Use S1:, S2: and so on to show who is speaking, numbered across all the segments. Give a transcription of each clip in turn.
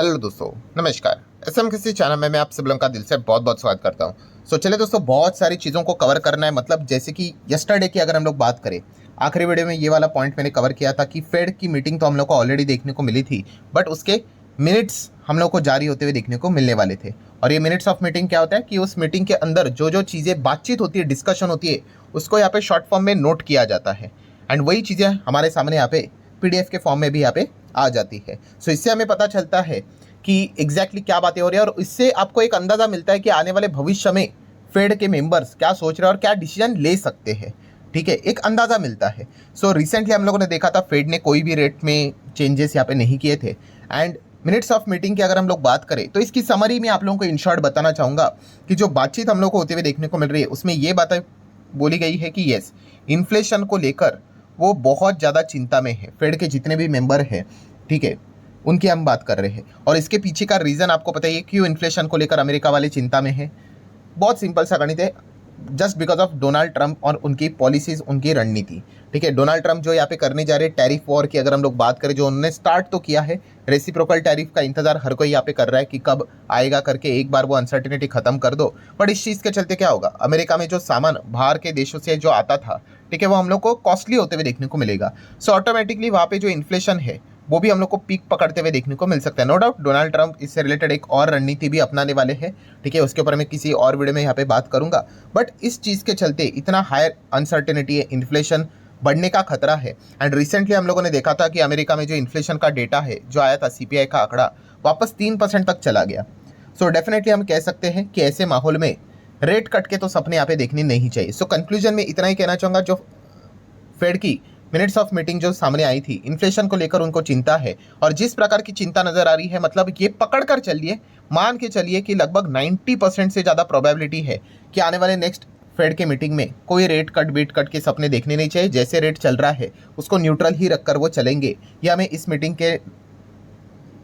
S1: Hello दोस्तों, नमस्कार। SM किसी चैनल में मैं आप सब लोगों का दिल से बहुत बहुत स्वागत करता हूं। चलिए दोस्तों, बहुत सारी चीज़ों को कवर करना है। मतलब जैसे कि यस्टरडे की अगर हम लोग बात करें, आखिरी वीडियो में ये वाला पॉइंट मैंने कवर किया था कि फेड की मीटिंग तो हम लोग को ऑलरेडी देखने को मिली थी, बट उसके मिनट्स हम लोग को जारी होते हुए देखने को मिलने वाले थे। और ये मिनट्स ऑफ मीटिंग क्या होता है कि उस मीटिंग के अंदर जो जो चीज़ें बातचीत होती है, डिस्कशन होती है, उसको यहाँ पे शॉर्ट फॉर्म में नोट किया जाता है। एंड वही चीज़ें हमारे सामने यहाँ पे PDF के फॉर्म में भी यहाँ पे आ जाती है। सो इससे हमें पता चलता है कि एग्जैक्टली क्या बातें हो रही है, और इससे आपको एक अंदाजा मिलता है कि आने वाले भविष्य में फेड के मेंबर्स क्या सोच रहे हैं और क्या डिसीजन ले सकते हैं। ठीक है, एक अंदाजा मिलता है। सो रिसेंटली हम लोगों ने देखा था फेड ने कोई भी रेट में चेंजेस यहाँ पे नहीं किए थे। एंड मिनट्स ऑफ मीटिंग की अगर हम लोग बात करें तो इसकी समरी में आप लोगों को इन शॉर्ट बताना चाहूँगा कि जो बातचीत हम लोग को होते हुए देखने को मिल रही है उसमें ये बातें बोली गई है कि यस, इन्फ्लेशन को लेकर वो बहुत ज़्यादा चिंता में है। फेड के जितने भी मेंबर हैं, ठीक है, उनकी हम बात कर रहे हैं। और इसके पीछे का रीज़न आपको पता ही है क्यों इन्फ्लेशन को लेकर अमेरिका वाले चिंता में है। बहुत सिंपल सा गणित है, just because of Donald Trump और उनकी पॉलिसीज, उनकी रणनीति। ठीक है, डोनाल्ड ट्रंप जो यहाँ पे करने जा रहे हैं टैरिफ वॉर की अगर हम लोग बात करें, जो उन्होंने स्टार्ट तो किया है, रेसिप्रोकल टैरिफ का इंतजार हर कोई यहाँ पे कर रहा है कि कब आएगा करके, एक बार वो अनसर्टिनिटी खत्म कर दो। बट इस चीज़ के चलते क्या होगा, अमेरिका में जो सामान बाहर के देशों से जो आता था, ठीक है, वो हम लोग को कॉस्टली होते हुए देखने को मिलेगा। सो ऑटोमेटिकली वहाँ पे जो इन्फ्लेशन है वो भी हम लोग को पीक पकड़ते हुए देखने को मिल सकता है। नो डाउट डोनाल्ड ट्रंप इससे रिलेटेड एक और रणनीति भी अपनाने वाले हैं। ठीक है, उसके ऊपर मैं किसी और वीडियो में यहाँ पे बात करूंगा। बट इस चीज़ के चलते इतना हायर अनसर्टेनिटी है, इन्फ्लेशन बढ़ने का खतरा है। एंड रिसेंटली हम लोगों ने देखा था कि अमेरिका में जो इन्फ्लेशन का डेटा है जो आया था, CPI का आंकड़ा वापस 3% तक चला गया। सो डेफिनेटली हम कह सकते हैं कि ऐसे माहौल में रेट कट के तो सपने यहाँ पे देखने नहीं चाहिए। सो कंक्लूजन में इतना ही कहना चाहूँगा, जो फेड की मिनट्स ऑफ मीटिंग जो सामने आई थी, इन्फ्लेशन को लेकर उनको चिंता है। और जिस प्रकार की चिंता नजर आ रही है, मतलब ये पकड़ कर चलिए, मान के चलिए कि लगभग 90% से ज़्यादा प्रोबेबिलिटी है कि आने वाले नेक्स्ट फेड के मीटिंग में कोई रेट कट बीट कट के सपने देखने नहीं चाहिए। जैसे रेट चल रहा है उसको न्यूट्रल ही रखकर वो चलेंगे। ये हमें इस मीटिंग के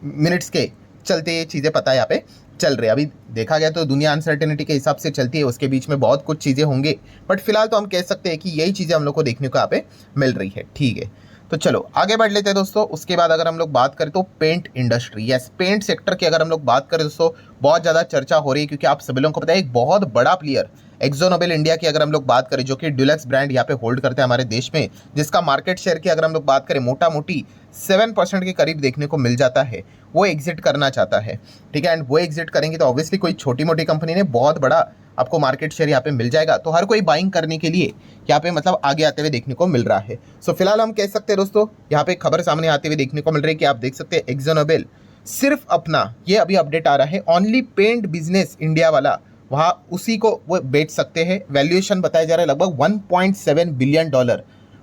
S1: मिनट्स के चलते ये चीज़ें पता है यहाँ पे चल रहे हैं। अभी देखा गया तो दुनिया अनसर्टेनिटी के हिसाब से चलती है, उसके बीच में बहुत कुछ चीज़ें होंगे, बट फिलहाल तो हम कह सकते हैं कि यही चीज़ें हम लोग को देखने को यहाँ पे मिल रही है। ठीक है, तो चलो आगे बढ़ लेते हैं दोस्तों। उसके बाद अगर हम लोग बात करें तो paint industry, yes, paint sector की अगर हम लोग बात करें दोस्तों, बहुत ज़्यादा चर्चा हो रही है, क्योंकि आप सभी लोगों को पता है एक बहुत बड़ा प्लेयर एक्जो नोबेल इंडिया की अगर हम लोग बात करें, जो कि डुलक्स ब्रांड यहाँ पे होल्ड करते हैं हमारे देश में, जिसका मार्केट शेयर की अगर हम लोग बात करें मोटा मोटी 7% के करीब देखने को मिल जाता है, वो एग्जिट करना चाहता है। ठीक है, एंड वो एग्जिट करेंगे तो ऑब्वियसली कोई छोटी मोटी कंपनी ने बहुत बड़ा आपको मार्केट शेयर यहाँ पे मिल जाएगा, तो हर कोई बाइंग करने के लिए यहाँ पे मतलब आगे आते हुए देखने को मिल रहा है। सो फिलहाल हम कह सकते हैं दोस्तों, यहाँ पे खबर सामने आते हुए देखने को मिल रही है कि आप देख सकते हैं एक्जो नोबेल सिर्फ अपना, ये अभी अपडेट आ रहा है, ओनली पेंट बिजनेस इंडिया वाला, वहाँ उसी को वो बेच सकते हैं। वैल्यूएशन बताया जा रहा है लगभग $1.7 बिलियन।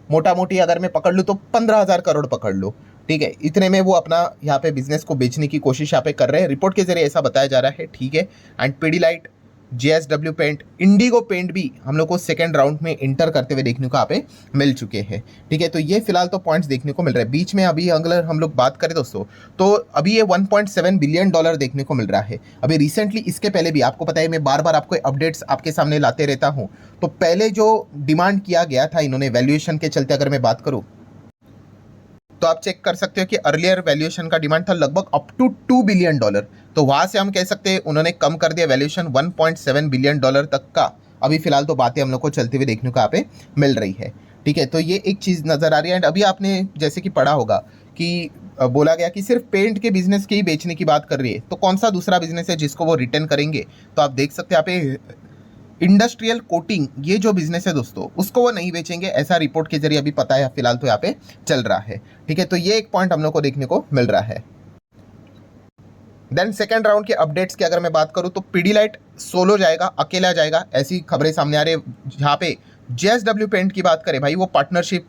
S1: मोटा मोटी अगर मैं पकड़ लूँ तो 15,000 करोड़ पकड़ लो। ठीक है, इतने में वो अपना यहाँ पे बिजनेस को बेचने की कोशिश यहाँ पे कर रहे हैं, रिपोर्ट के जरिए ऐसा बताया जा रहा है। ठीक है, and Pidilite, JSW paint, Indigo paint भी हम लोग को सेकंड राउंड में इंटर करते हुए देखने को यहाँ पे मिल चुके हैं। ठीक है, तो ये फिलहाल तो पॉइंट्स देखने को मिल रहे हैं। बीच में अभी अगर हम लोग बात करें दोस्तों, तो अभी ये $1.7 बिलियन देखने को मिल रहा है। अभी रिसेंटली इसके पहले भी आपको पता है, मैं बार बार आपको अपडेट्स आपके सामने लाते रहता हूँ, तो पहले जो डिमांड किया गया था इन्होंने वैल्यूएशन के चलते अगर मैं बात करूँ, तो आप चेक कर सकते हो कि अर्लियर वैल्यूएशन का डिमांड था लगभग अप टू $2 बिलियन। तो वहाँ से हम कह सकते हैं उन्होंने कम कर दिया वैल्यूएशन $1.7 बिलियन तक का। अभी फिलहाल तो बातें हम लोग को चलते हुए देखने को यहाँ पे मिल रही है। ठीक है, तो ये एक चीज़ नज़र आ रही है। एंड अभी आपने जैसे कि पढ़ा होगा कि बोला गया कि सिर्फ पेंट के बिजनेस के ही बेचने की बात कर रही है, तो कौन सा दूसरा बिजनेस है जिसको वो रिटर्न करेंगे। तो आप देख सकते हैं यहाँ पे इंडस्ट्रियल कोटिंग, ये जो बिजनेस है दोस्तों, उसको वो नहीं बेचेंगे, ऐसा रिपोर्ट के जरिए अभी पता है, फिलहाल तो यहाँ पे चल रहा है। ठीक है, तो ये एक पॉइंट हम लोग को देखने को मिल रहा है। देन सेकंड राउंड के अपडेट्स की अगर मैं बात करूं तो पीडीलाइट सोलो जाएगा, अकेला जाएगा, ऐसी खबरें सामने आ रही है। जहाँ पे JSW पेंट की बात करें भाई, वो पार्टनरशिप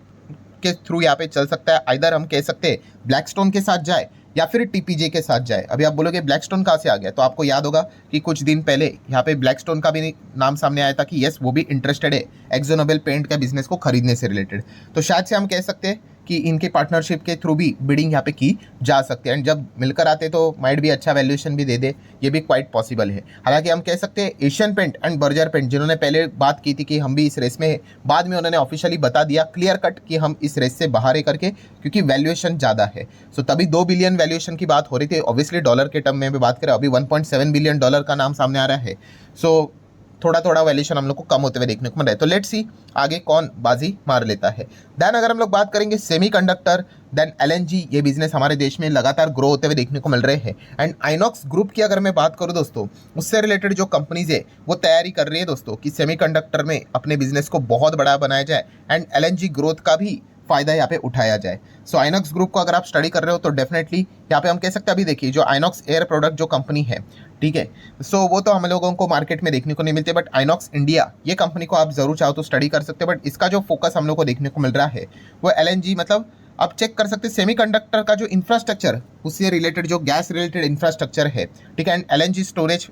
S1: के थ्रू यहाँ पे चल सकता है। आइदर हम कह सकते हैं ब्लैकस्टोन के साथ जाए या फिर TPJ के साथ जाए। अभी आप बोलोगे ब्लैकस्टोन कहाँ से आ गया, तो आपको याद होगा कि कुछ दिन पहले यहाँ पे ब्लैकस्टोन का भी नाम सामने आया था कि यस, वो भी इंटरेस्टेड है एक्जो नोबेल पेंट का बिजनेस को खरीदने से रिलेटेड। तो शायद से हम कह सकते हैं कि इनके पार्टनरशिप के थ्रू भी बिडिंग यहाँ पे की जा सकती है, एंड जब मिलकर आते तो माइट भी अच्छा वैल्यूएशन भी दे दे, ये भी क्वाइट पॉसिबल है। हालांकि हम कह सकते हैं Asian paint and Berger paint जिन्होंने पहले बात की थी कि हम भी इस रेस में, बाद में उन्होंने ऑफिशियली बता दिया क्लियर कट कि हम इस रेस से बाहर है करके, क्योंकि वैल्यूएशन ज़्यादा है। सो तभी 2 बिलियन वैल्यूएशन की बात हो रही थी। ऑब्वियसली डॉलर के टर्म में भी बात करें, अभी 1.7 बिलियन डॉलर का नाम सामने आ रहा है। सो थोड़ा थोड़ा वैल्यूएशन हम लोग को कम होते हुए देखने को मिल रहा है। तो लेट्स सी आगे कौन बाजी मार लेता है। देन अगर हम लोग बात करेंगे सेमीकंडक्टर, देन एलएनजी, ये बिजनेस हमारे देश में लगातार ग्रो होते हुए देखने को मिल रहे हैं। एंड आइनॉक्स ग्रुप की अगर मैं बात करूं दोस्तों, उससे रिलेटेड जो कंपनीज है वो तैयारी कर रही है दोस्तों कि सेमीकंडक्टर में अपने बिजनेस को बहुत बड़ा बनाया जाए एंड एलएनजी ग्रोथ का भी फायदा यहाँ पे उठाया जाए। सो आइनॉक्स ग्रुप को अगर आप स्टडी कर रहे हो तो डेफिनेटली यहाँ पे हम कह सकते हैं, अभी देखिए जो आइनॉक्स एयर प्रोडक्ट जो कंपनी है, ठीक है, सो वो तो हम लोगों को मार्केट में देखने को नहीं मिलते, बट आइनॉक्स इंडिया ये कंपनी को आप जरूर चाहो तो स्टडी कर सकते हैं। बट इसका जो फोकस हम लोग को देखने को मिल रहा है वो एलएनजी, मतलब आप चेक कर सकते हैं सेमीकंडक्टर का जो इंफ्रास्ट्रक्चर, उससे रिलेटेड जो गैस रिलेटेड इंफ्रास्ट्रक्चर है, ठीक है, एंड एलएनजी स्टोरेज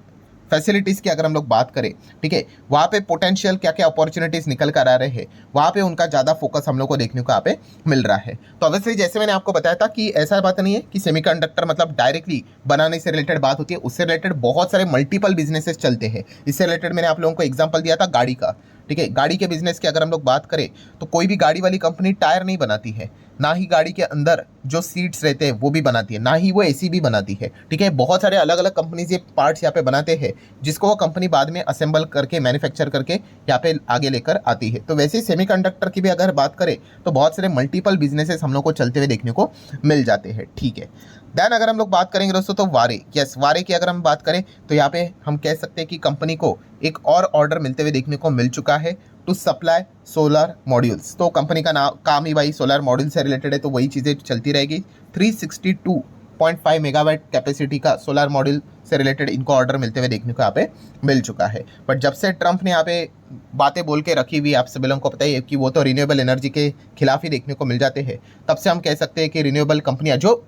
S1: फैसिलिटीज़ की अगर हम लोग बात करें, ठीक है, वहाँ पे पोटेंशियल क्या क्या अपॉर्चुनिटीज़ निकल कर आ रहे हैं, वहाँ पे उनका ज़्यादा फोकस हम लोग को देखने को यहाँ पे मिल रहा है। तो ऑब्वियसली जैसे मैंने आपको बताया था कि ऐसा बात नहीं है कि सेमीकंडक्टर मतलब डायरेक्टली बनाने से रिलेटेड बात होती है, उससे रिलेटेड बहुत सारे मल्टीपल बिजनेसेस चलते हैं। इससे रिलेटेड मैंने आप लोगों को एग्जाम्पल दिया था गाड़ी का, ठीक है, गाड़ी के बिजनेस की अगर हम लोग बात करें तो कोई भी गाड़ी वाली कंपनी टायर नहीं बनाती है, ना ही गाड़ी के अंदर जो सीट्स रहते हैं वो भी बनाती है, ना ही वो एसी भी बनाती है, ठीक है। बहुत सारे अलग अलग कंपनीज ये पार्ट्स यहाँ पे बनाते हैं जिसको वो कंपनी बाद में असेंबल करके मैन्युफैक्चर करके यहाँ पे आगे लेकर आती है। तो वैसे ही सेमीकंडक्टर की भी अगर बात करें तो बहुत सारे मल्टीपल बिजनेसेस हम लोग को चलते हुए देखने को मिल जाते हैं, ठीक है। देन अगर हम लोग बात करेंगे दोस्तों तो वारे, यस, वारे की अगर हम बात करें तो यहाँ पे हम कह सकते हैं कि कंपनी को एक और ऑर्डर मिलते हुए देखने को मिल चुका है टू सप्लाई सोलर मॉड्यूल्स। तो कंपनी का काम ही भाई सोलर मॉड्यूल से रिलेटेड है, तो वही चीज़ें चलती रहेगी। 362.5 मेगावाट कैपेसिटी का सोलर मॉड्यूल से रिलेटेड इनको ऑर्डर मिलते हुए देखने को यहाँ पे मिल चुका है। बट जब से ट्रंप ने यहाँ पे बातें बोल के रखी हुई, आप सभी लोगों को पता ही है कि वो तो रिन्यूएबल एनर्जी के खिलाफ ही देखने को मिल जाते हैं, तब से हम कह सकते हैं कि रिन्यूएबल कंपनियाँ जो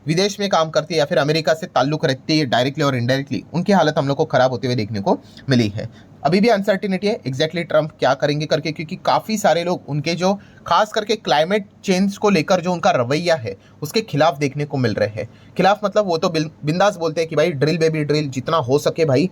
S1: विदेश में काम करती है या फिर अमेरिका से ताल्लुक रखती है डायरेक्टली और इनडायरेक्टली, उनकी हालत हम लोग को खराब होते हुए देखने को मिली है। अभी भी अनसर्टिनिटी है एग्जैक्टली ट्रंप क्या करेंगे करके, क्योंकि काफ़ी सारे लोग उनके जो खास करके क्लाइमेट चेंज को लेकर जो उनका रवैया है उसके खिलाफ देखने को मिल रहे हैं। खिलाफ मतलब वो तो बिंदास बोलते हैं कि भाई ड्रिल बेबी ड्रिल, जितना हो सके भाई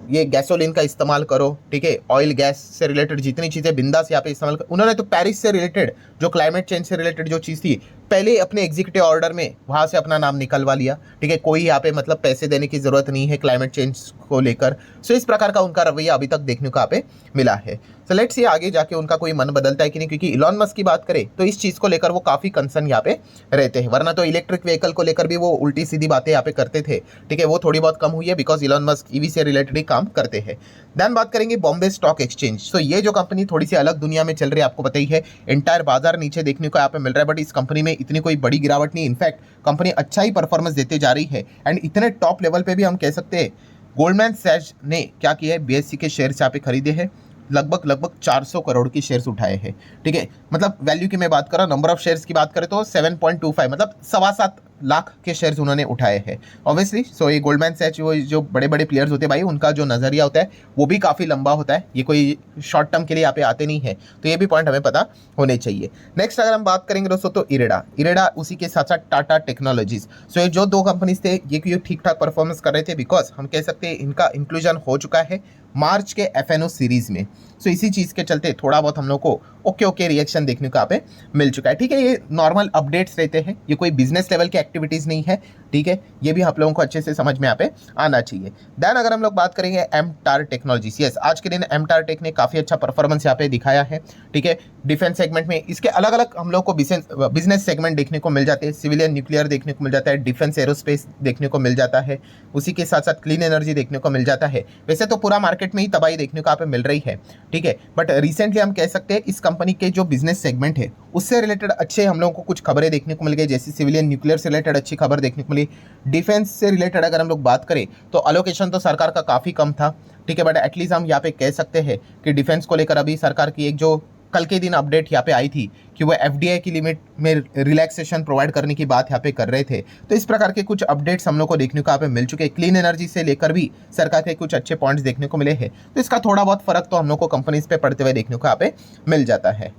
S1: ये गैसोलीन का इस्तेमाल करो, ठीक है, ऑयल गैस से रिलेटेड जितनी चीज़ें बिंदास यहाँ पे इस्तेमाल कर। उन्होंने तो पेरिस से रिलेटेड जो क्लाइमेट चेंज से रिलेटेड जो चीज़ थी पहले अपने एग्जीक्यूटिव ऑर्डर में वहाँ से अपना नाम निकलवा लिया, ठीक है, कोई यहाँ पे मतलब पैसे देने की ज़रूरत नहीं है क्लाइमेट चेंज को लेकर। सो इस प्रकार का उनका रवैया अभी तक देखने को यहाँ पे मिला है। सो लेट्स सी आगे जाके उनका कोई मन बदलता है कि नहीं, क्योंकि इलॉन मस्क की बात करें तो इस चीज़ को लेकर वो काफ़ी कंसर्न यहाँ पे रहते हैं, वरना तो इलेक्ट्रिक व्हीकल को लेकर भी वो उल्टी सीधी बातें यहाँ पे करते थे, ठीक है, वो थोड़ी बहुत कम हुई है बिकॉज इलॉन मस्क ईवी से रिलेटेड ही काम करते हैं। देन बात करेंगे बॉम्बे स्टॉक एक्सचेंज। सो ये जो कंपनी थोड़ी सी अलग दुनिया में चल रही है, आपको पता ही है, एंटायर बाजार नीचे देखने को यहाँ पे मिल रहा है, बट इस कंपनी में इतनी कोई बड़ी गिरावट नहीं, इनफैक्ट कंपनी अच्छा ही परफॉर्मेंस देते जा रही है। एंड इतने टॉप लेवल पे भी हम कह सकते हैं गोल्डमैन सैच ने क्या किया है, बीएससी के शेयर्स यहाँ पे खरीदे हैं, लगभग 400 करोड़ की शेयर्स उठाए हैं, ठीक है। मतलब वैल्यू की मैं बात कर रहा हूँ, नंबर ऑफ शेयर्स की बात करें तो 7.25 मतलब 7.25 लाख के शेयर्स उन्होंने उठाए हैं ऑब्वियसली। सो ये गोल्डमैन सैच वो जो बड़े बड़े प्लेयर्स होते हैं भाई, उनका जो नज़रिया होता है वो भी काफ़ी लंबा होता है, ये कोई शॉर्ट टर्म के लिए यहाँ पे आते नहीं है, तो ये भी पॉइंट हमें पता होने चाहिए। नेक्स्ट अगर हम बात करेंगे दोस्तों तो इरेडा उसी के साथ साथ टाटा टेक्नोलॉजीज। सो ये जो दो कंपनीज थे ये ठीक ठाक परफॉर्मेंस कर रहे थे, बिकॉज हम कह सकते हैं इनका इंक्लूजन हो चुका है मार्च के FNO सीरीज में। सो इसी चीज़ के चलते थोड़ा बहुत हम लोग को ओके रिएक्शन देखने को यहाँ पे मिल चुका है, ठीक है। ये नॉर्मल अपडेट्स रहते हैं, ये कोई बिजनेस लेवल की एक्टिविटीज़ नहीं है, ठीक है, ये भी आप लोगों को अच्छे से समझ में यहाँ पे आना चाहिए। देन अगर हम लोग बात करेंगे एमटार टेक्नोलॉजीज, यस, आज के दिन एमटार टेक ने काफ़ी अच्छा परफॉर्मेंस यहाँ पे दिखाया है, ठीक है। डिफेंस सेगमेंट में इसके अलग अलग हम लोग को बिजनेस सेगमेंट देखने को मिल जाते हैं, सिविलियन न्यूक्लियर देखने को मिल जाता है, डिफेंस एरोस्पेस देखने को मिल जाता है, उसी के साथ साथ क्लीन एनर्जी देखने को मिल जाता है। वैसे तो पूरा मार्केट में ही तबाही देखने को यहाँ पे मिल रही है, ठीक है, बट रिसेंटली हम कह सकते हैं इस कंपनी के जो बिजनेस सेगमेंट है उससे रिलेटेड अच्छे हम लोगों को कुछ खबरें देखने को मिल गई, जैसे सिविलियन न्यूक्लियर से रिलेटेड अच्छी खबर देखने को मिली। डिफेंस से रिलेटेड अगर हम लोग बात करें तो अलोकेशन तो सरकार का काफ़ी कम था, ठीक है, बट एटलीस्ट हम यहाँ पे कह सकते हैं कि डिफेंस को लेकर अभी सरकार की एक जो कल के दिन अपडेट यहाँ पे आई थी कि वो FDI की लिमिट में रिलैक्सेशन प्रोवाइड करने की बात यहाँ पे कर रहे थे। तो इस प्रकार के कुछ अपडेट्स हम लोग को देखने को यहाँ पे मिल चुके हैं। क्लीन एनर्जी से लेकर भी सरकार के कुछ अच्छे पॉइंट्स देखने को मिले हैं, तो इसका थोड़ा बहुत फर्क तो हम लोग को कंपनीज पे पड़ते हुए देखने को यहाँ पे मिल जाता है।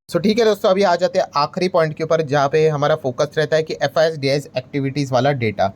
S1: सो ठीक है दोस्तों, अभी आ जाते हैं आखिरी पॉइंट के ऊपर जहाँ पे हमारा फोकस रहता है कि FIS-DIS एक्टिविटीज़ वाला डेटा।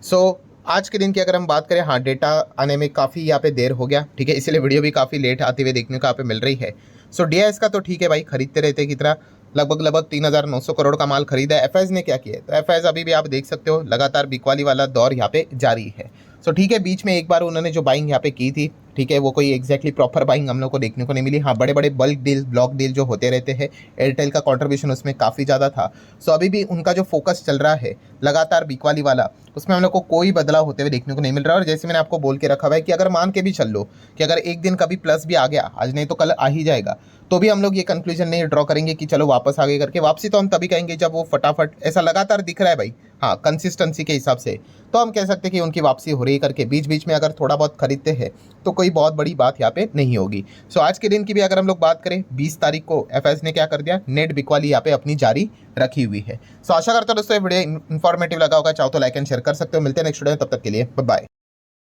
S1: सो आज के दिन की अगर हम बात करें, हाँ डेटा आने में काफ़ी यहाँ पे देर हो गया, ठीक है, इसीलिए वीडियो भी काफ़ी लेट आते हुए देखने को यहाँ पे मिल रही है। सो DIS का तो ठीक है भाई, खरीदते रहते की तरह लगभग 3,900 करोड़ का माल खरीदा है। FIS ने क्या किया है, तो FIS अभी भी आप देख सकते हो लगातार बिकवाली वाला दौर यहाँ पे जारी है। सो ठीक है, बीच में एक बार उन्होंने जो बाइंग यहाँ पे की थी, ठीक है, वो कोई एग्जैक्टली प्रॉपर बाइंग हम लोग को देखने को नहीं मिली। हाँ, बड़े बड़े बल्क डील, ब्लॉक डील जो होते रहते हैं, एयरटेल का कंट्रीब्यूशन उसमें काफ़ी ज़्यादा था। सो अभी भी उनका जो फोकस चल रहा है लगातार बिकवाली वाला, उसमें हम लोग को कोई बदलाव होते हुए देखने को नहीं मिल रहा। और जैसे मैंने आपको बोल के रखा हुआ है कि अगर मान के भी चल लो कि अगर एक दिन कभी प्लस भी आ गया, आज नहीं तो कल आ ही जाएगा, तो भी हम लोग ये कंक्लूजन नहीं ड्रॉ करेंगे कि चलो वापस आगे करके। वापसी तो हम तभी कहेंगे जब वो फटाफट ऐसा लगातार दिख रहा है भाई, हाँ कंसिस्टेंसी के हिसाब से, तो हम कह सकते हैं कि उनकी वापसी हो रही है करके। बीच बीच में अगर थोड़ा बहुत खरीदते हैं तो कोई बहुत बड़ी बात यहाँ पे नहीं होगी। सो आज के दिन की भी अगर हम लोग बात करें, 20 तारीख को FIS ने क्या कर दिया, नेट बिकवाली यहाँ पे अपनी जारी रखी हुई है। सो आशा करता हूँ दोस्तों ये वीडियो इन्फॉर्मेटिव लगा होगा, चाहो तो लाइक एंड शेयर कर सकते हो। मिलते हैं नेक्स्ट वीडियो में, तब तक के लिए बाय बाय।